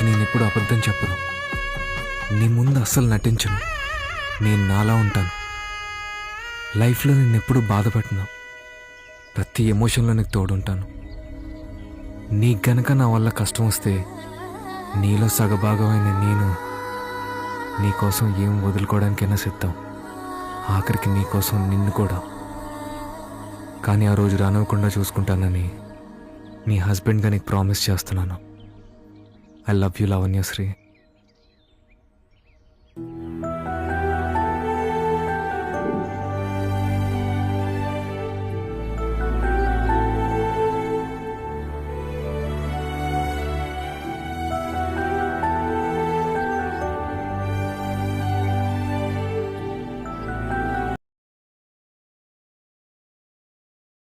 నేను ఎప్పుడు అబద్ధం చెప్పను, నీ ముందు అస్సలు నటించను. నేను నాలా ఉంటాను. లైఫ్లో నేను ఎప్పుడు బాధపడను. ప్రతి ఎమోషన్లో నీకు తోడుంటాను. నీకు గనక నా వల్ల కష్టం వస్తే నీలో సగభాగమైన నేను నీకోసం ఏం వదులుకోవడానికైనా సిద్ధం. ఆఖరికి నీకోసం నిన్ను కూడా. కానీ ఆ రోజు రానివ్వకుండా చూసుకుంటానని నీ హస్బెండ్గా నీకు ప్రామిస్ చేస్తున్నాను. I love you లావణ్యశ్రీ.